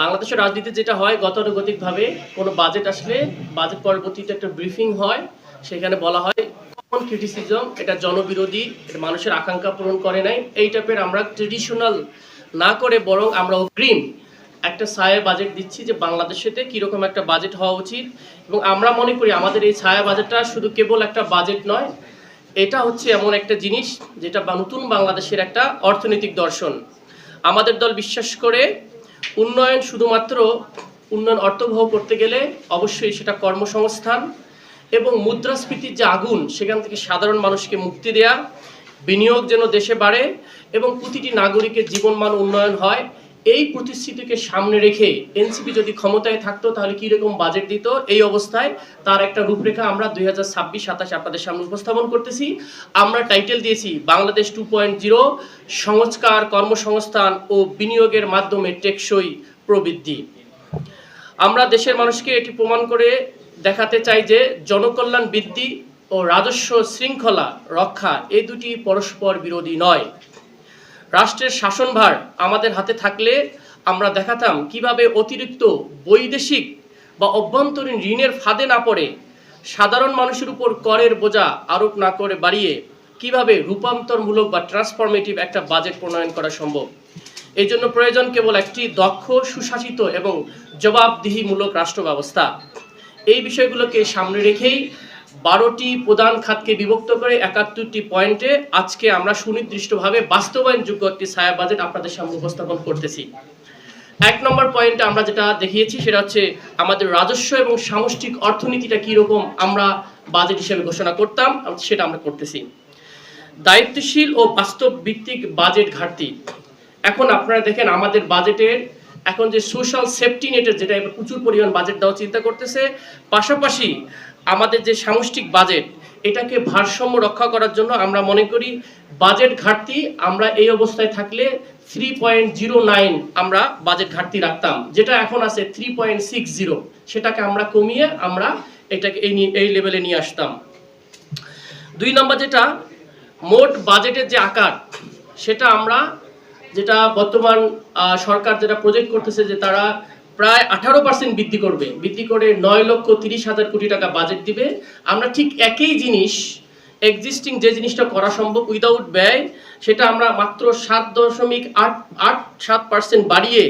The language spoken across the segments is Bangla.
বাংলাদেশের রাজনীতি যেটা হয় গতানুগতিকভাবে কোনো বাজেট আসলে বাজেট পরবর্তীতে একটা ব্রিফিং হয়, সেখানে বলা হয় কমন ক্রিটিসিজম, এটা জনবিরোধী, এটা মানুষের আকাঙ্ক্ষা পূরণ করে নাই, এই টাইপের আমরা ট্রেডিশনাল না করে বরং আমরা অগ্রিম একটা ছায়া বাজেট দিচ্ছি যে বাংলাদেশেতে কীরকম একটা বাজেট হওয়া উচিত। এবং আমরা মনে করি আমাদের এই ছায়া বাজেটটা শুধু কেবল একটা বাজেট নয়, এটা হচ্ছে এমন একটা জিনিস যেটা নতুন বাংলাদেশের একটা অর্থনৈতিক দর্শন। আমাদের দল বিশ্বাস করে উন্নয়ন শুধুমাত্র উন্নয়ন অর্থবহ করতে গেলে অবশ্যই সেটা কর্মসংস্থান এবং মুদ্রাস্ফীতির যে আগুন সেখান থেকে সাধারণ মানুষকে মুক্তি দেয়া, বিনিয়োগ যেন দেশে বাড়ে এবং প্রতিটি নাগরিকের জীবনমান উন্নয়ন হয়, এই প্রতিশ্রুতিকে সামনে রেখে এনসিপি যদি ক্ষমতায় থাকতো তাহলে কীরকম বাজেট দিত, এই অবস্থায় তার একটা রূপরেখা আমরা 2026-27 আপনাদের সামনে উপস্থাপন করতেছি। আমরা টাইটেল দিয়েছি বাংলাদেশ 2.0, সংস্কার, কর্মসংস্থান ও বিনিয়োগের মাধ্যমে টেকসই প্রবৃদ্ধি। আমরা দেশের মানুষকে এটি প্রমাণ করে দেখাতে চাই যে জনকল্যাণ বৃদ্ধি ও রাজস্ব শৃঙ্খলা রক্ষা এই দুটি পরস্পর বিরোধী নয়। রাষ্ট্রের শাসনভার আমাদের হাতে থাকলে আমরা দেখাতাম কিভাবে অতিরিক্ত বৈদেশিক বা অভ্যন্তরীণ ঋণের ফাঁদে না পড়ে সাধারণ মানুষের উপর করের বোঝা আরোপ না করে বাড়িয়ে কিভাবে রূপান্তরমূলক বা ট্রান্সফরমেটিভ একটা বাজেট প্রণয়ন করা সম্ভব। এই জন্য প্রয়োজন কেবল একটি দক্ষ, সুশাসিত এবং জবাবদিহিমূলক রাষ্ট্র ব্যবস্থা। এই বিষয়গুলোকে সামনে রেখেই 12টি প্রধান খাতকে বিভক্ত করে 71টি পয়েন্টে আজকে আমরা সুনির্দিষ্টভাবে বাস্তবায়নযোগ্য একটি ছায়া বাজেট আপনাদের সামনে উপস্থাপন করতেছি। 1 নম্বর পয়েন্টে আমরা যেটা দেখিয়েছি সেটা হচ্ছে আমাদের রাজস্ব এবং সামষ্টিক অর্থনীতিটা কীরকম আমরা বাজেট হিসেবে ঘোষণা করতাম, সেটা আমরা করতেছি। দায়িত্বশীল ও বাস্তব ভিত্তিক বাজেট ঘাটতি। এখন আপনারা দেখেন আমাদের বাজেটের এখন যে সোশ্যাল সেফটি নেটের যেটা প্রচুর পরিমাণ বাজেট দেওয়া চিন্তা করতেছে, পাশাপাশি আমাদের যে সামষ্টিক বাজেট এটাকে ভারসাম্য রক্ষা করার জন্য আমরা মনে করি বাজেট ঘাটতি আমরা এই অবস্থায় থাকলে 3.09 আমরা বাজেট ঘাটতি রাখতাম, যেটা এখন আছে 3.60, সেটাকে আমরা কমিয়ে আমরা এটাকে এই লেভেলে নিয়ে আসতাম। 2 নম্বর যেটা মোট বাজেটের যে আকার সেটা আমরা যেটা বর্তমান সরকার যেটা প্রজেক্ট করতেছে যে তারা প্রায় 18% বৃদ্ধি করে 9,30,000 কোটি টাকা বাজেট দিবে। আমরা ঠিক একই জিনিস এক্সিস্টিং যে জিনিসটা করা সম্ভব উইদাউট ব্যয়, সেটা আমরা মাত্র 7.87% বাড়িয়ে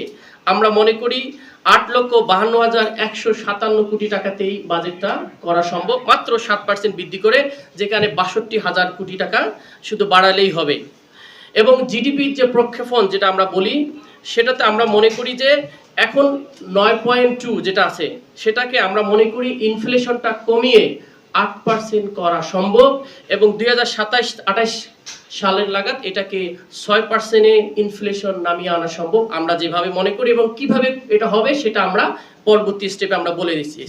আমরা মনে করি 8,52,157 কোটি টাকাতেই বাজেটটা করা সম্ভব, মাত্র 7% বৃদ্ধি করে, যেখানে 62,000 কোটি টাকা শুধু বাড়ালেই হবে। এবং জিডিপির যে প্রক্ষেপণ যেটা আমরা বলি সেটাতে আমরা মনে করি যে এখন 9.2 যেটা আছে সেটাকে আমরা মনে করি ইনফ্লেশনটা কমিয়ে 8% করা সম্ভব এবং 2027-28 সালের নাগাদ এটাকে 6%-এ ইনফ্লেশন নামিয়ে আনা সম্ভব আমরা যেভাবে মনে করি, এবং কিভাবে এটা হবে সেটা আমরা পরবর্তী স্টেপে আমরা বলে দিচ্ছি।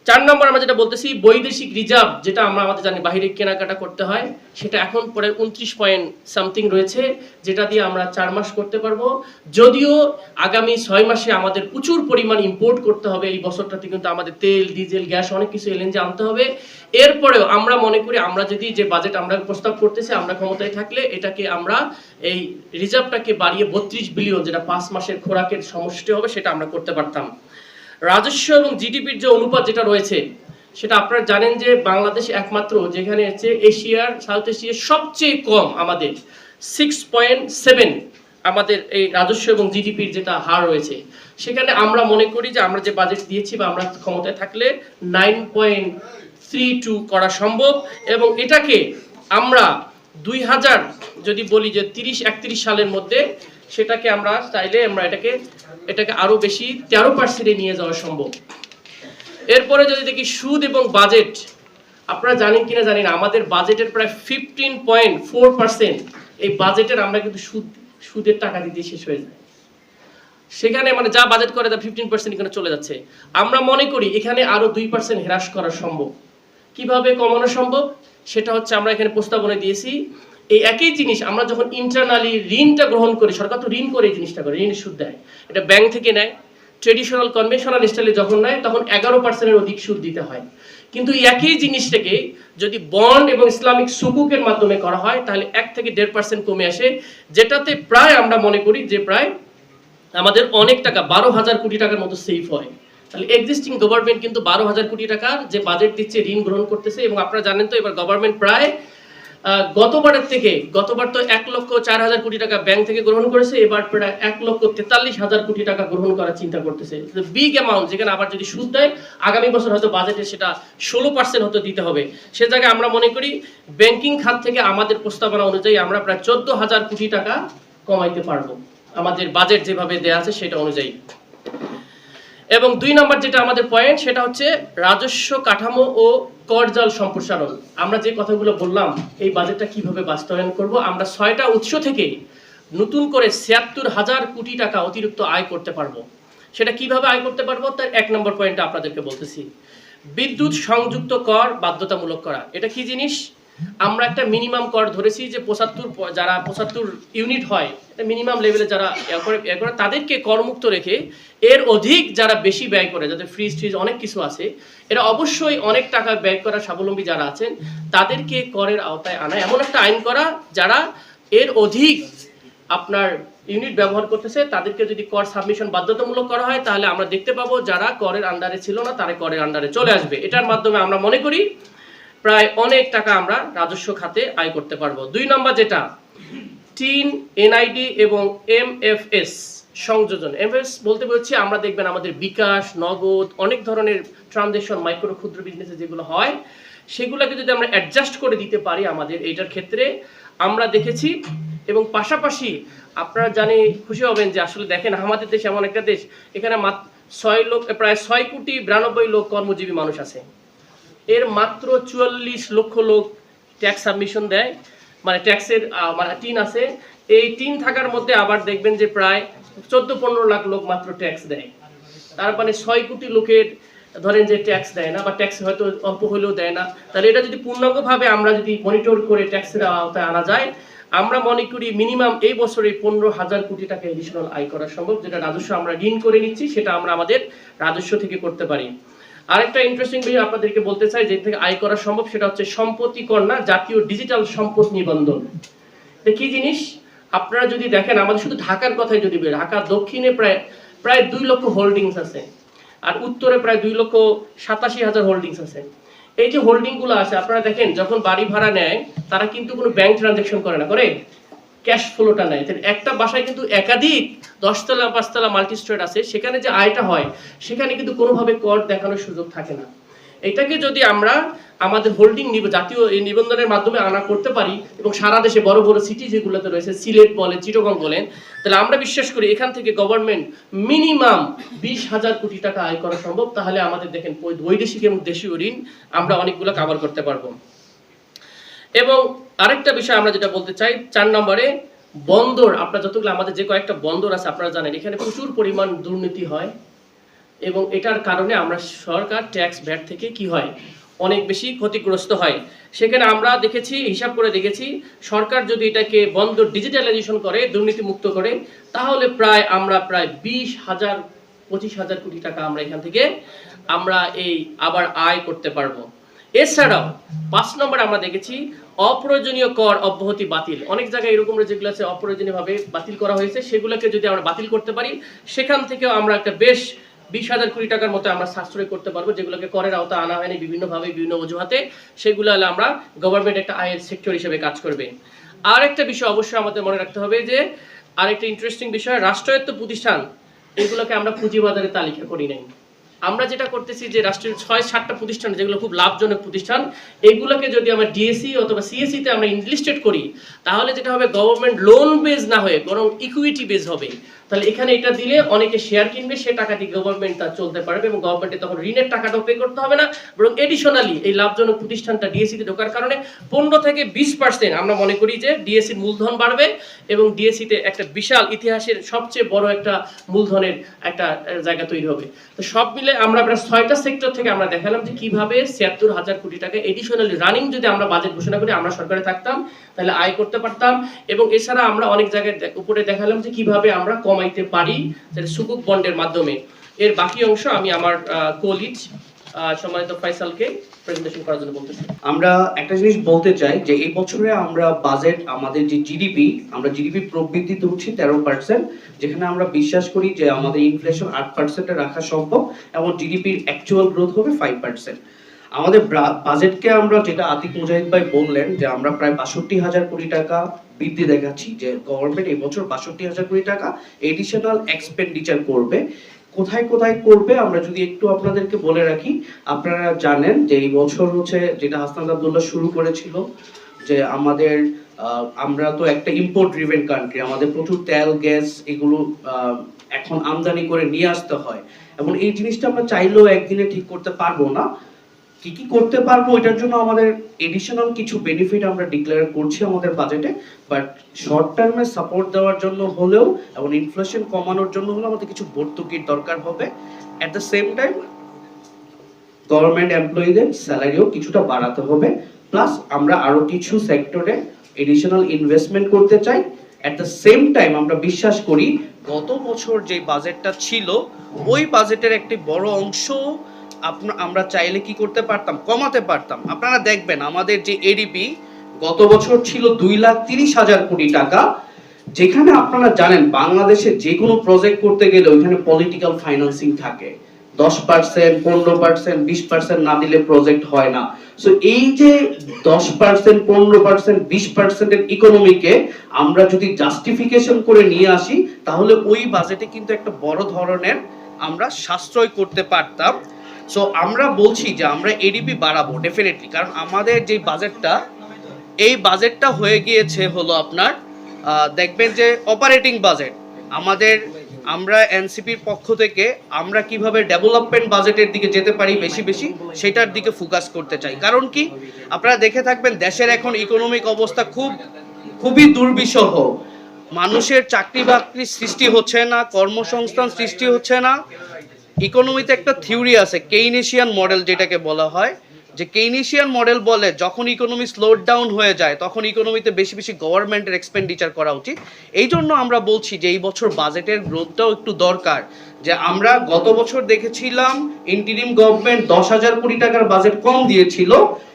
4 নম্বর আমরা যেটা বলতেছি বৈদেশিক রিজার্ভ, যেটা আমরা আমাদের জানি বাইরে কেনাকাটা করতে হয়, সেটা এখন পরে 29 রয়েছে, যেটা দিয়ে আমরা 4 মাস করতে পারবো। যদিও আগামী 6 মাসে আমাদের প্রচুর পরিমাণ ইম্পোর্ট করতে হবে, এই বছরটাতে কিন্তু আমাদের তেল, ডিজেল, গ্যাস অনেক কিছু এলএনজি আনতে হবে। এরপরেও আমরা মনে করি আমরা যদি যে বাজেট আমরা প্রস্তাব করতেছি আমরা ক্ষমতায় থাকলে এটাকে আমরা এই রিজার্ভটাকে বাড়িয়ে 32 বিলিয়ন, যেটা 5 মাসের খোরাকের সমষ্টি হবে, সেটা আমরা করতে পারতাম। রাজস্ব এবং জিডিপির যে অনুপাত যেটা রয়েছে সেটা আপনারা জানেন যে বাংলাদেশ একমাত্র যেখানে হচ্ছে এশিয়ার, সাউথ এশিয়ার সবচেয়ে কম আমাদের 6.7 আমাদের এই রাজস্ব এবং জিডিপির যেটা হার রয়েছে, সেখানে আমরা মনে করি যে আমরা যে বাজেট দিয়েছি বা আমরা ক্ষমতায় থাকলে 9.32 করা সম্ভব। এবং এটাকে আমরা 2000 যদি বলি যে 30-31 সালের মধ্যে সেটাকে আমরা চাইলে আমরা এটাকে আরো বেশি 13%-এ নিয়ে যাওয়া সম্ভব। এরপরে যদি দেখি সুদ এবং বাজেট, আপনারা জানেন কিনা জানি না আমাদের বাজেটের প্রায় 15.4% এই বাজেটের আমরা কিন্তু সুদের টাকা দিতে শেষ হয়ে যায়, সেখানে মানে যা বাজেট করে তা 15% এখানে চলে যাচ্ছে। আমরা মনে করি এখানে আরো 2% হ্রাস করা সম্ভব। কিভাবে কমানো সম্ভব সেটা হচ্ছে আমরা এখানে প্রস্তাবনা দিয়েছি। এই একই জিনিস আমরা যখন ইন্টারনালি ঋণটা গ্রহণ করি, সরকার তো ঋণ করে এই জিনিসটা করে, ঋণের সুদ দেয়, এটা ব্যাংক থেকে নেয়, ট্রেডিশনাল কনভেনশনাল স্টাইলে যখন নেয় তখন 11%-এর অধিক সুদ দিতে হয়। কিন্তু একই জিনিসটাকে যদি বন্ড এবং ইসলামিক সুকুকের মাধ্যমে করা হয় তাহলে 1 থেকে 1.5% কমে আসে, যেটাতে প্রায় আমরা মনে করি যে প্রায় আমাদের অনেক টাকা 12,000 কোটি টাকার মতো সেভ হয়। তাহলে এক্সিস্টিং গভর্নমেন্ট কিন্তু 12,000 কোটি টাকার যে বাজেট দিচ্ছে, ঋণ গ্রহণ করতেছে। এবং আপনারা জানেন তো এবার গভর্নমেন্ট প্রায় গতবার তো 1,04,000 কোটি টাকা ব্যাংক থেকে গ্রহণ করেছে, এবার প্রায় 1,43,000 কোটি টাকা গ্রহণ করার চিন্তা করতেছে। বিগ অ্যামাউন্ট, যেখানে আবার যদি সুদ দেয় আগামী বছর হয়তো বাজেটে সেটা 16% হয়তো দিতে হবে। সে জায়গায় আমরা মনে করি ব্যাংকিং খাত থেকে আমাদের প্রস্তাবনা অনুযায়ী আমরা প্রায় 14,000 কোটি টাকা কমাইতে পারবো আমাদের বাজেট যেভাবে দেয়া আছে সেটা অনুযায়ী। এবং 2 নম্বর যেটা আমাদের পয়েন্ট, সেটা হচ্ছে রাজস্ব কাঠামো ও করজাল সম্প্রসারণ। আমরা যে কথাগুলো বললাম এই বাজেটটা কিভাবে বাস্তবায়ন করব, আমরা 6টা উৎস থেকে নতুন করে 76,000 কোটি টাকা অতিরিক্ত আয় করতে পারবো। সেটা কিভাবে আয় করতে পারবো তার 1 নম্বর পয়েন্টটা আপনাদেরকে বলতেছি। বিদ্যুৎ সংযুক্ত কর বাধ্যতামূলক করা। এটা কি জিনিস? আমরা একটা মিনিমাম কর ধরেছি যে 75 ইউনিট হয়, এটা মিনিমাম লেভেলে যারা করে তাদেরকে করমুক্ত রেখে এর অধিক যারা বেশি ব্যয় করে, যাদের ফ্রিজ অনেক কিছু আছে, এরা অবশ্যই অনেক টাকা ব্যয় করা স্বাবলম্বী যারা আছেন তাদেরকে করের আওতায় আনা, এমন একটা আইন করা যারা এর অধিক আপনার ইউনিট ব্যবহার করতেছে তাদেরকে যদি কর সাবমিশন বাধ্যতামূলক করা হয়, তাহলে আমরা দেখতে পাবো যারা করের আন্ডারে ছিল না তারা করের আন্ডারে চলে আসবে। এটার মাধ্যমে আমরা মনে করি প্রায় অনেক টাকা আমরা রাজস্ব খাতে আয় করতে পারবো। 2 নম্বর যেটা, টিন, এনআইডি এবং এমএফএস সংযোজন। এমএফএস বলতে বলছি আমরা দেখবেন আমাদের বিকাশ, নগদ, অনেক ধরনের ট্রানজ্যাকশন মাইক্রো ক্ষুদ্র বিজনেসে যেগুলো হয় সেগুলোকে যদি আমরা অ্যাডজাস্ট করে দিতে পারি আমাদের এইটার ক্ষেত্রে আমরা দেখেছি। এবং পাশাপাশি আপনারা জানি খুশি হবেন যে আসলে দেখেন আমাদের দেশ এমন একটা দেশ, এখানে প্রায় 6,92,00,000 লোক কর্মজীবী মানুষ আছে। এর মাত্র 44 লক্ষ লোক ট্যাক্স সাবমিশন দেয়, মানে ট্যাক্সের মানে টিন আছে। এই টিন থাকার মধ্যে আবার দেখবেন যে প্রায় 14-15 লাখ লোক মাত্র ট্যাক্স দেয়। তার মানে 6 কোটি লোকের ধরেন যে ট্যাক্স দেয় না, বা ট্যাক্স হয়তো অল্প হলেও দেয় না। তাহলে এটা যদি পূর্ণাঙ্গভাবে আমরা যদি মনিটর করে ট্যাক্সের আওতায় আনা যায়, আমরা মনে করি মিনিমাম এই বছরে 15,000 কোটি টাকা এডিশনাল আয় করা সম্ভব। যেটা রাজস্ব আমরা ঋণ করে নিচ্ছি সেটা আমরা আমাদের রাজস্ব থেকে করতে পারি। আরেকটা ইন্টারেস্টিং বিষয় আপনাদেরকে বলতে চাই যে থেকে আয় করা সম্ভব, সেটা হচ্ছে সম্পত্তি কর না, জাতীয় ডিজিটাল সম্পদ নিবন্ধন। এটা কি জিনিস? আপনারা যদি দেখেন আমাদের শুধু ঢাকার কথাই যদি বলি, ঢাকা দক্ষিণে প্রায় 2 লক্ষ হোল্ডিংস আছে, আর উত্তরে প্রায় 2,87,000 হোল্ডিংস আছে। এই যে হোল্ডিংগুলো আছে আপনারা দেখেন যখন বাড়ি ভাড়া নেয় তারা কিন্তু কোনো ব্যাংক ট্রানজাকশন করে না, করে ক্যাশ ফ্লোটা নেয়। একটা বাসায় কিন্তু একাধিক 10 তলা 5 তলা মাল্টি স্টোরেজ আছে, সেখানে যে আয়টা হয় সেখানে কিন্তু কোনোভাবে কর দেখানোর সুযোগ থাকে না। এটাকে যদি আমরা আমাদের হোল্ডিং জাতীয় এই নিবন্ধনের মাধ্যমে আনা করতে পারি, এবং সারা দেশে বড় বড় সিটি যেগুলোতে রয়েছে, সিলেট বলেন, চিটাগং বলেন, তাহলে আমরা বিশ্বাস করি এখান থেকে গভর্নমেন্ট মিনিমাম 20,000 কোটি টাকা আয় করা সম্ভব। তাহলে আমাদের দেখেন বৈদেশিক এবং দেশীয় ঋণ আমরা অনেকগুলো কভার করতে পারবো। এবং আরেকটা বিষয় আমরা যেটা বলতে চাই 4 নম্বরে, বন্দর। আপনারা যতগুলো আমাদের যে কয়েকটা বন্দর আছে আপনারা জানেন এখানে প্রচুর পরিমাণ দুর্নীতি হয়, এবং এটার কারণে আমরা সরকার ট্যাক্স ভ্যাট থেকে কি হয় অনেক বেশি ক্ষতিগ্রস্ত হয়। সেখানে আমরা দেখেছি, হিসাব করে দেখেছি, সরকার যদি এটাকে বন্দর ডিজিটালাইজেশন করে, দুর্নীতি মুক্ত করে, তাহলে আমরা প্রায় 20,000-25,000 কোটি টাকা আমরা এখান থেকে আমরা এই আবার আয় করতে পারবো। এছাড়াও 5 নম্বর আমরা দেখেছি অপ্রয়োজনীয় কর অব্যাহতি বাতিল। অনেক জায়গায় এরকম যেগুলো আছে অপ্রয়োজনীয়ভাবে বাতিল করা হয়েছে, সেগুলোকে যদি আমরা বাতিল করতে পারি সেখান থেকেও আমরা একটা বেশ 20,000 কোটি টাকার মতো আমরা সাশ্রয় করতে পারবো, যেগুলোকে করের আওতা আনা হয়নি বিভিন্নভাবে বিভিন্ন অজুহাতে। সেগুলো হলে আমরা গভর্নমেন্ট একটা আয়ের সেক্টর হিসেবে কাজ করবে। আর একটা বিষয় অবশ্যই আমাদের মনে রাখতে হবে যে আরেকটা ইন্টারেস্টিং বিষয়, রাষ্ট্রায়ত্ত প্রতিষ্ঠান এগুলোকে আমরা পুঁজিবাজারে তালিকা করি নাই। আমরা যেটা করতেছি যে রাষ্ট্রের 6-7টা প্রতিষ্ঠান যেগুলো খুব লাভজনক প্রতিষ্ঠান, এগুলোকে যদি আমরা ডিএসসি অথবা সিএসসি তে আমরা ইনলিস্টেড করি, তাহলে যেটা হবে গভর্নমেন্ট লোন বেজ না হয়ে বরং ইকুইটি বেজ হবে। তাহলে এখানে এটা দিলে অনেকে শেয়ার কিনবে, সে টাকা দিয়ে গভর্নমেন্ট তা চলতে পারবে, এবং গভর্নমেন্টে তখন ঋণের টাকাটাও পে করতে হবে না, বরং এডিশনালি এই লাভজনক প্রতিষ্ঠানটা ডিএসসি তে ঢোকার কারণে 15 থেকে 20% আমরা মনে করি যে ডিএসসির মূলধন বাড়বে, এবং ডিএসসি তে একটা বিশাল ইতিহাসের সবচেয়ে বড় একটা মূলধনের একটা জায়গা তৈরি হবে। তো সব মিলে আমরা প্রায় 6টা সেক্টর থেকে আমরা দেখালাম যে কিভাবে 76,000 কোটি টাকা এডিশনালি রানিং যদি আমরা বাজেট ঘোষণা করি, আমরা সরকারে থাকতাম তাহলে আয় করতে পারতাম। এবং এছাড়া আমরা অনেক জায়গায় উপরে দেখালাম যে কিভাবে আমরা কমাইতে পারি, যেটা সুকুক বন্ডের মাধ্যমে। এর বাকি অংশ আমি আমার কোলিজ সম্মানিত ফয়সালকে প্রেজেন্টেশন করার জন্য বলতেছি। আমরা একটা জিনিস বলতে চাই যে এই বছরে আমরা বাজেট আমাদের যে জিডিপি প্রবৃদ্ধি ধরছি 13%, যেখানে আমরা বিশ্বাস করি যে আমাদের ইনফ্লেশন 8% রাখা সম্ভব এবং জিডিপির অ্যাকচুয়াল গ্রোথ হবে 5%। আমাদের বাজেটকে আমরা যেটা আতিক মুজাহিদ ভাই বললেন যে আমরা প্রায় 62,000 কোটি টাকা বৃদ্ধি দেখাচ্ছি, যে গভর্নমেন্ট এই বছর 62,000 কোটি টাকা এডিশনাল এক্সপেন্ডিচার করবে। কোথায় কোথায় করবে আমরা যদি একটু আপনাদেরকে বলে রাখি, আপনারা জানেন যে এই বছর হচ্ছে যেটা হাসনাত আব্দুল্লাহ শুরু করেছিল, যে আমাদের আমরা তো একটা ইম্পোর্ট ড্রিভেন কান্ট্রি, আমাদের প্রচুর তেল গ্যাস এগুলো এখন আমদানি করে নিয়ে আসতে হয়, এবং এই জিনিসটা আমরা চাইলেও একদিনে ঠিক করতে পারবো না। কি কি করতে পারবো এটার জন্য আমাদের এডিশনাল কিছু বেনিফিট আমরা ডিক্লেয়ার করছি আমাদের বাজেটে, বাট শর্ট টার্মে সাপোর্ট দেওয়ার জন্য হলেও এবং ইনফ্লেশন কমানোর জন্য হলেও আমাদের কিছু ভর্তুকির দরকার হবে। At the same time government এমপ্লয়ীদের স্যালারিও কিছুটা বাড়াতে হবে, প্লাস আমরা আরো কিছু সেক্টরে এডিশনাল ইনভেস্টমেন্ট করতে চাই। এট দ্য সেম টাইম আমরা বিশ্বাস করি গত বছর যে বাজেটটা ছিল ওই বাজেটের একটি বড় অংশ আমরা চাইলে কি করতে পারতাম, কমাতে পারতাম। আপনারা দেখবেন আমাদের যে এডিপি গত বছর ছিল 2,30,000 কোটি টাকা, যেখানে আপনারা জানেন বাংলাদেশে যে কোনো প্রজেক্ট করতে গেলে ওইখানে পলিটিক্যাল ফাইন্যান্সিং থাকে, 10%, 15%, 20% না দিলে প্রজেক্ট হয় না। সো এই যে 10%, 15%, 20% এর ইকোনমিকে আমরা যদি জাস্টিফিকেশন করে নিয়ে আসি তাহলে ওই বাজেটে কিন্তু একটা বড় ধরনের আমরা সাশ্রয় করতে পারতাম। সো আমরা বলছি যে আমরা এডিপি বাড়াবো ডেফিনেটলি, কারণ আমাদের যে বাজেটটা এই বাজেটটা হয়ে গিয়েছে হলো আপনার দেখবেন যে অপারেটিং বাজেট আমাদের, আমরা এনসিপির পক্ষ থেকে আমরা কিভাবে ডেভেলপমেন্ট বাজেটের দিকে যেতে পারি বেশি বেশি সেটার দিকে ফোকাস করতে চাই। কারণ কি আপনারা দেখে থাকবেন দেশের এখন ইকোনমিক অবস্থা খুবই দুর্বিষহ, মানুষের চাকরি বাকরি সৃষ্টি হচ্ছে না, কর্মসংস্থান সৃষ্টি হচ্ছে না। ইকোনমিতে একটা থিওরি আছে কেইনেশিয়ান মডেল, যেটাকে বলা হয় যে কেইনেশিয়ান মডেল বলে যখন ইকোনমি স্লো ডাউন হয়ে যায় তখন ইকোনমিতে বেশি বেশি গভর্নমেন্টের এক্সপেন্ডিচার করা উচিত। এই জন্য আমরা বলছি যে এই বছর বাজেটের গ্রোথটাও একটু দরকার। যে আমরা গত বছর দেখেছিলাম ইন্টিরিম গভর্নমেন্ট 10,000 কোটি টাকার বাজেট কম দিয়েছিল,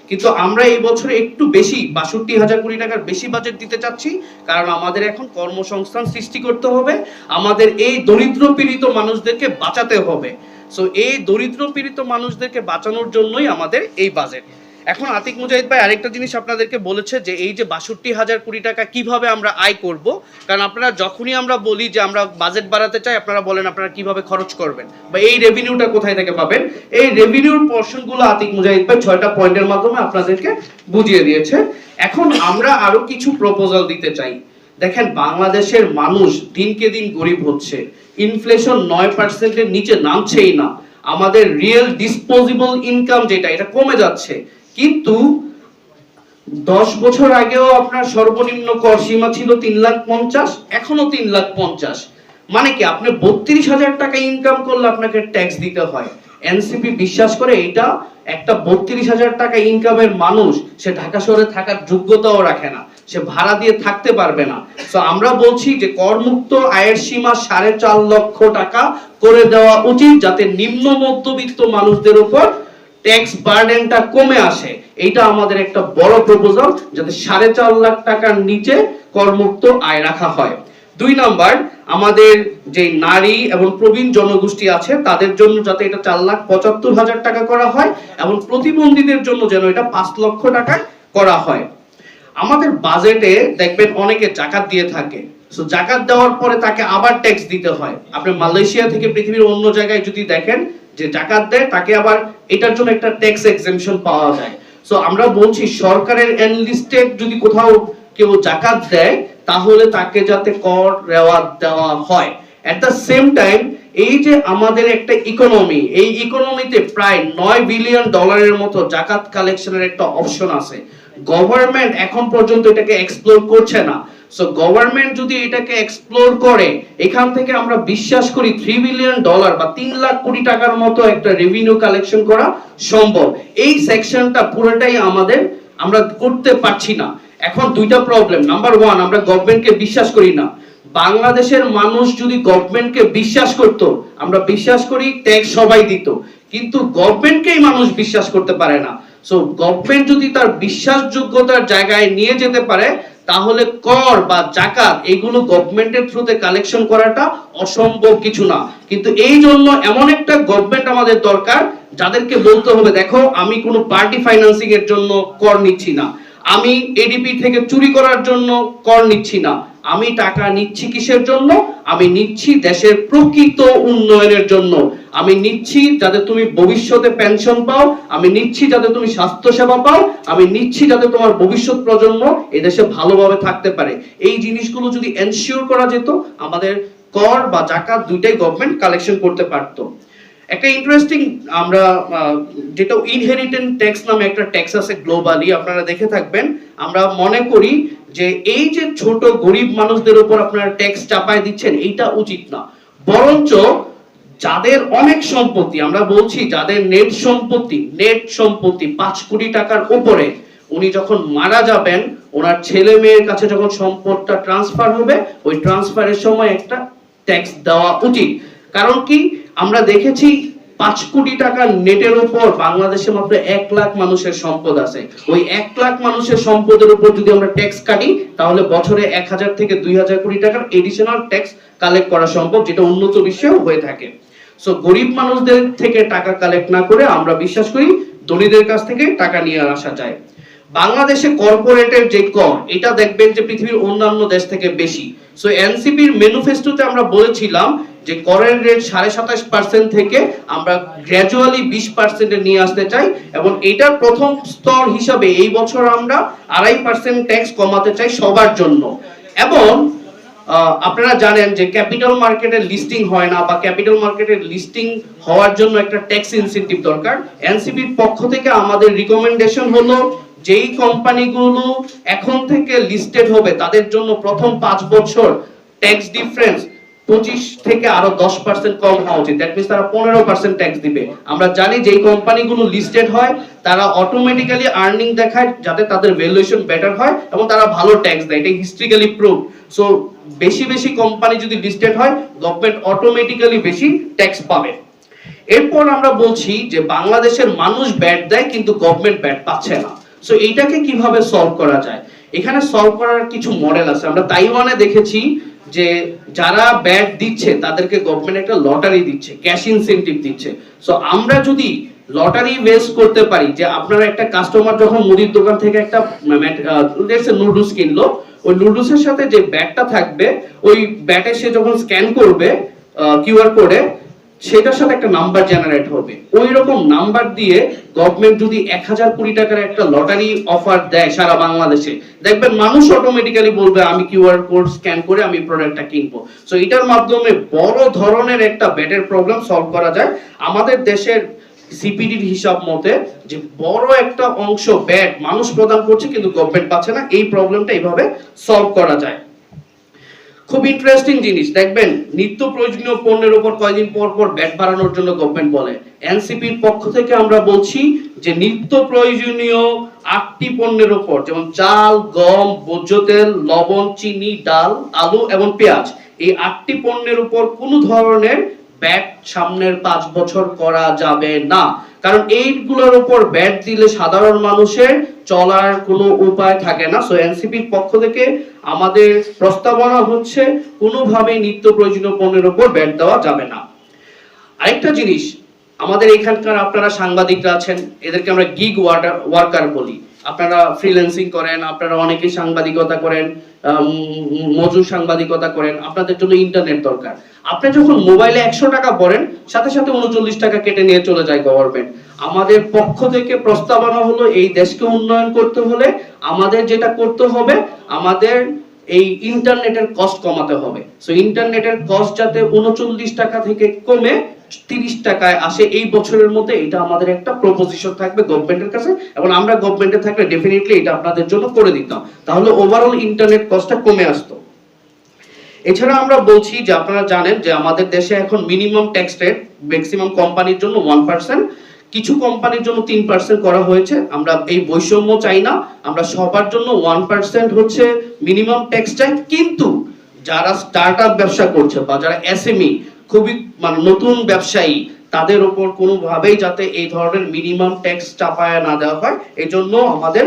কিন্তু আমরা এই বছরে একটু বেশি 62,000 কোটি টাকার বেশি বাজেট দিতে চাচ্ছি, কারণ আমাদের এখন কর্মসংস্থান সৃষ্টি করতে হবে, আমাদের এই দরিদ্র পীড়িত মানুষদেরকে বাঁচাতে হবে। সো এই দরিদ্র পীড়িত মানুষদেরকে বাঁচানোর জন্যই আমাদের এই বাজেট। এখন আতিক মুজাহিদ ভাই আরেকটা জিনিস আপনাদেরকে বলেছে যে এই যে 62,000 কোটি টাকা কিভাবে আমরা আয় করব, কারণ আপনারা যখনই আমরা বলি যে আমরা বাজেট বাড়াতে চাই আপনারা বলেন আপনারা কিভাবে খরচ করবেন বা এই রেভিনিউটা কোথায় থেকে পাবেন। এই রেভিনিউর পোরশনগুলো আতিক মুজাহিদ ভাই 6টা পয়েন্টের মাধ্যমে আপনাদেরকে বুঝিয়ে দিয়েছে। এখন আমরা আরো কিছু প্রপোজাল দিতে চাই। দেখেন বাংলাদেশের মানুষ দিনকে দিন গরিব হচ্ছে, ইনফ্লেশন 9% এর নিচে নামছেই না, আমাদের রিয়েল ডিসপোজেবল ইনকাম যেটা এটা কমে যাচ্ছে, কিন্তু 10 বছর আগেও আপনার সর্বনিম্ন কর সীমা ছিল 3,50,000, এখনো 3,50,000। মানে কি আপনি 32,000 টাকা ইনকাম করলে আপনাকে ট্যাক্স দিতে হয়। এনসিপি বিশ্বাস করে এটা একটা 32,000 টাকা ইনকামের মানুষ সে ঢাকা শহরে থাকার যোগ্যতাও রাখে না, সে ভাড়া দিয়ে থাকতে পারবে না। তো আমরা বলছি যে করমুক্ত আয়ের সীমা 4.5 লক্ষ টাকা করে দেওয়া উচিত, যাতে নিম্ন মধ্যবিত্ত মানুষদের উপর ট্যাক্স বার্ডেনটা কমে আসে। এইটা আমাদের একটা বড় প্রপোজাল, যাতে 4.5 লাখ টাকার নিচে করমুক্ত আয় রাখা হয়। 2 নাম্বার, আমাদের যে নারী এবং প্রবীণ জনগোষ্ঠী আছে তাদের জন্য যাতে এটা 4,75,000 টাকা করা হয়, এবং প্রতিবন্ধীদের জন্য যেন এটা 5 লক্ষ টাকায় করা হয়। আমাদের বাজেটে দেখবেন অনেকে জাকাত দিয়ে থাকে, সো জাকাত দেওয়ার পরে তাকে আবার ট্যাক্স দিতে হয়। আপনি মালয়েশিয়া থেকে পৃথিবীর অন্য জায়গায় যদি দেখেন যে জাকাত দেয় তাকে আবার এটার জন্য একটা ট্যাক্স এক্সেমশন পাওয়া যায়। সো আমরা বলছি সরকারের এনলিস্টেড যদি কোথাও কেউ জাকাত দেয় তাহলে তাকে যাতে কর রেওয়াজ দেওয়া হয়। এট দ্য সেম টাইম এই যে আমাদের একটা ইকোনমি, এই ইকোনমিতে প্রায় $9 বিলিয়ন মতো জাকাত কালেকশনের একটা অপশন আছে। গভর্নমেন্ট এখন পর্যন্ত এটাকে এক্সপ্লোর করছে না। সো গভর্নমেন্ট যদি এটাকে এক্সপ্লোর করে এখান থেকে আমরা বিশ্বাস করি $3 বিলিয়ন বা 3 লাখ কোটি টাকার মতো একটা রেভিনিউ কালেকশন করা সম্ভব। এই সেকশনটা পুরোটাই আমরা করতে পারছি না। এখন 2টা প্রবলেম। নাম্বার 1, আমরা গভর্নমেন্টকে বিশ্বাস করি না। বাংলাদেশের মানুষ যদি গভর্নমেন্টকে বিশ্বাস করত, আমরা বিশ্বাস করি ট্যাক্স সবাই দিত, কিন্তু গভর্নমেন্টকেই মানুষ বিশ্বাস করতে পারে না। সো গভর্নমেন্ট যদি তার বিশ্বাসযোগ্যতার জায়গায় নিয়ে যেতে পারে, তাহলে কর বা জাকাত এগুলো গভর্নমেন্টের থ্রুতে কালেকশন করাটা অসম্ভব কিছু না। কিন্তু এই জন্য এমন একটা গভর্নমেন্ট আমাদের দরকার, যাদেরকে বলতে হবে দেখো আমি কোনো পার্টি ফাইন্যান্সিং এর জন্য কর নিচ্ছি না, আমি এডিপি থেকে চুরি করার জন্য কর নিচ্ছি না, আমি টাকা নিচ্ছি কিসের জন্য? আমি নিচ্ছি দেশের প্রকৃত উন্নয়নের জন্য। আমি নিচ্ছি যাতে তুমি ভবিষ্যতে পেনশন পাও, আমি নিচ্ছি যাতে তুমি স্বাস্থ্য সেবা পাও, আমি নিচ্ছি যাতে তোমার ভবিষ্যৎ প্রজন্ম এদেশে ভালোভাবে থাকতে পারে। এই জিনিসগুলো যদি এনশিওর করা যেত, আমাদের কর বা জাকাত দুইটাই গভর্নমেন্ট কালেকশন করতে পারতো। একটা ইন্টারেস্টিং আমরা যেটা ইনহেরিটেন্ট ট্যাক্স নামে একটা ট্যাক্স আছে গ্লোবালি, আপনারা দেখে থাকবেন। আমরা মনে করি যে এই যে ছোট গরিব মানুষদের উপর আপনারা ট্যাক্স চাপায় দিচ্ছেন, এইটা উচিত না। বরঞ্চ যাদের অনেক সম্পত্তি, আমরা বলছি যাদের নেট সম্পত্তি 5 কোটি টাকার উপরে, উনি যখন মারা যাবেন, ওনার ছেলে মেয়ের কাছে যখন সম্পদটা ট্রান্সফার হবে, ওই ট্রান্সফারের সময় একটা ট্যাক্স দেওয়া উচিত। কারণ কি, আমরা দেখেছি 5 কোটি টাকার নেটের উপর বাংলাদেশে মাত্র 1 লাখ মানুষের সম্পদ আছে। ওই 1 লাখ মানুষের সম্পদের উপর যদি আমরা ট্যাক্স কাটি, তাহলে বছরে 1000 থেকে 2000 কোটি টাকার এডিশনাল ট্যাক্স কালেক্ট করা সম্ভব, যেটা উন্নত বিশ্বেও হয়ে থাকে। সো গরিব মানুষদের থেকে টাকা কালেক্ট না করে আমরা বিশ্বাস করি ধনীদের কাছ থেকে টাকা নিয়ে আসা যায়। বাংলাদেশে কর্পোরেটের যে কর, এটা দেখবেন যে পৃথিবীর অন্যান্য দেশ থেকে বেশি। সো এনসিপির ম্যানিফেস্টোতে আমরা বলেছিলাম যে করের রেট 27.5% থেকে আমরা গ্র্যাজুয়ালি 20% নিয়ে আসতে চাই, এবং এটার প্রথম স্তর হিসাবে এই বছর আমরা 2.5% ট্যাক্স কমাতে চাই সবার জন্য। এবং আপনারা জানেন যে ক্যাপিটাল মার্কেটের লিস্টিং হয় না, বা ক্যাপিটাল মার্কেটের লিস্টিং হওয়ার জন্য একটা ট্যাক্স ইনসেন্টিভ দরকার। এনসিপির পক্ষ থেকে আমাদের রিকমেন্ডেশন হলো, যেই কোম্পানিগুলো এখন থেকে লিস্টেড হবে তাদের জন্য প্রথম 5 বছর ট্যাক্স ডিফারেন্স 25 থেকে আরো 10% কম হওয়া উচিত। দ্যাট মিন্স তারা 15% ট্যাক্স দিবে। আমরা জানি যে এই কোম্পানিগুলো লিস্টেড হয়, তারা অটোমেটিক্যালি আর্নিং দেখায় যাতে তাদের ভ্যালুয়েশন বেটার হয়, এবং তারা ভালো ট্যাক্স দেয়, এটা হিস্ট্রিক্যালি প্রুভ। সো বেশি বেশি কোম্পানি যদি লিস্টেড হয়, গভর্নমেন্ট অটোমেটিক্যালি বেশি ট্যাক্স পাবে। এরপর আমরা বলছি যে বাংলাদেশের মানুষ ব্যাট দেয় কিন্তু গভর্নমেন্ট ব্যাট পাচ্ছে না। সো এইটাকে কিভাবে সলভ করা যায়? এখানে সলভ করার কিছু মডেল আছে। আমরা তাইওয়ানে দেখেছি যে যারা ব্যাট দিচ্ছে তাদেরকে গভর্নমেন্ট একটা লটারি দিচ্ছে, ক্যাশ ইনসেন্টিভ দিচ্ছে। সো আমরা যদি লটারি বেস করতে পারি, যে আপনারা একটা কাস্টমার যখন মুদির দোকান থেকে একটা নুডলস কিনলো, ওই নুডলসের সাথে যে ব্যাটটা থাকবে, ওই ব্যাটে সে যখন স্ক্যান করবে কিউআর কোডে, সেটার সাথে একটা নাম্বার জেনারেট হবে। ওই রকম নাম্বার দিয়ে গভর্নমেন্ট যদি 1000 কোটি টাকার একটা লটারি অফার দেয় সারা বাংলাদেশে, দেখবেন মানুষ অটোমেটিক্যালি বলবে আমি কিউআর কোড স্ক্যান করে আমি প্রোডাক্টটা কিনবো। সো এটার মাধ্যমে বড় ধরনের একটা ব্যাটের প্রবলেম সলভ করা যায়। আমাদের দেশের সিপিডির হিসাব মতে যে বড় একটা অংশ ব্যাট মানুষ প্রদান করছে কিন্তু গভর্নমেন্ট পাচ্ছে না, এই প্রবলেমটা এইভাবে সলভ করা যায়। খুব ইন্টারেস্টিং জিনিস দেখবেন, নিত্য প্রয়োজনীয় পণ্যের উপর কয়েকদিন পর পর ব্যাট বাড়ানোর জন্য গভর্নমেন্ট বলে। এনসিপির পক্ষ থেকে আমরা বলছি যে নিত্য প্রয়োজনীয় 8টি পণ্যের উপর, যেমন চাল, গম, ভোজ্য তেল, লবণ, চিনি, ডাল, আলু এবং পেঁয়াজ, এই 8টি পণ্যের উপর কোনো ধরনের ব্যাট সামনের 5 বছর করা যাবে না। কারণ এইগুলোর উপর ব্যাট দিলে সাধারণ মানুষের চলার কোনো উপায় থাকে না। সো এনসিপির পক্ষ থেকে আমাদের প্রস্তাবনা হচ্ছে কোনোভাবেই নিত্য প্রয়োজনীয় পণ্যের উপর ব্যাট দেওয়া যাবে না। আরেকটা জিনিস, আমাদের এখানকার আপনারা সাংবাদিকরা আছেন, এদেরকে আমরা গিগ ওয়ার্কার বলি। আপনারা ফ্রিল্যান্সিং করেন, আপনারা অনেকেই সাংবাদিকতা করেন, মজুর সাংবাদিকতা করেন, আপনাদের জন্য ইন্টারনেট দরকার। আপনি যখন মোবাইলে 100 টাকা ভরেন, সাথে সাথে 39 টাকা কেটে নিয়ে চলে যায় গভর্নমেন্ট। আমাদের পক্ষ থেকে প্রস্তাবনা হলো, এই দেশকে উন্নয়ন করতে হলে আমাদের যেটা করতে হবে, আমাদের এই ইন্টারনেটের কস্ট কমাতে হবে। সো ইন্টারনেটের কস্ট যাতে 39 টাকা থেকে কমে 30 টাকায় আসে এই বছরের মধ্যে, এটা আমাদের একটা প্রপোজিশন থাকবে গভর্নমেন্টের কাছে, এবং আমরা গভর্নমেন্টে থাকলে ডেফিনেটলি এটা আপনাদের জন্য করে দিতাম, তাহলে ওভারঅল ইন্টারনেট কস্টটা কমে আসতো। এছাড়া আমরা বলছি যে আপনারা জানেন যে আমাদের দেশে এখন মিনিমাম ট্যাক্স রেট ম্যাক্সিমাম কোম্পানির জন্য 1%, কিছু কোম্পানির জন্য 3% করা হয়েছে। আমরা এই বৈষম্য চাই না, আমরা সবার জন্য 1% হচ্ছে মিনিমাম ট্যাক্স চাই। কিন্তু যারা স্টার্টআপ ব্যবসা করছে বা যারা এসএমই, খুবই মানে নতুন ব্যবসায়ী, তাদের উপর কোনোভাবেই যাতে এই ধরনের মিনিমাম ট্যাক্স চাপায় না দেওয়া হয়, এই জন্য আমাদের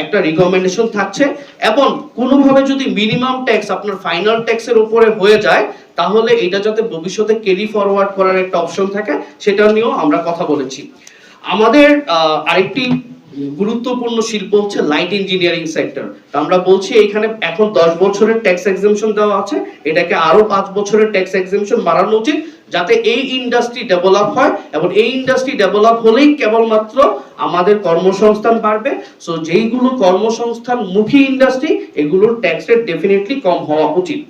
একটা রিকমেন্ডেশন থাকছে। এবং কোনোভাবে যদি মিনিমাম ট্যাক্স আপনার ফাইনাল ট্যাক্সের উপরে হয়ে যায়, তাহলে এটা যাতে ভবিষ্যতে ক্যারি ফরওয়ার্ড করার একটা অপশন থাকে, সেটা নিয়েও আমরা কথা বলেছি। আমাদের আরেকটি গুরুত্বপূর্ণ শিল্প হচ্ছে লাইট ইঞ্জিনিয়ারিং সেক্টর। তো আমরা বলছি এখানে এখন 10 বছরের ট্যাক্স এক্সেমশন দেওয়া আছে, এটাকে আরো 5 বছরের ট্যাক্স এক্সেমশন বাড়ানো উচিত, যাতে এই ইন্ডাস্ট্রি ডেভেলপ হয়। এবং এই ইন্ডাস্ট্রি ডেভেলপ হলেই কেবলমাত্র আমাদের কর্মসংস্থান বাড়বে। সো যেইগুলো কর্মসংস্থান মুখী ইন্ডাস্ট্রি, এগুলোর ট্যাক্স রেট ডেফিনেটলি কম হওয়া উচিত।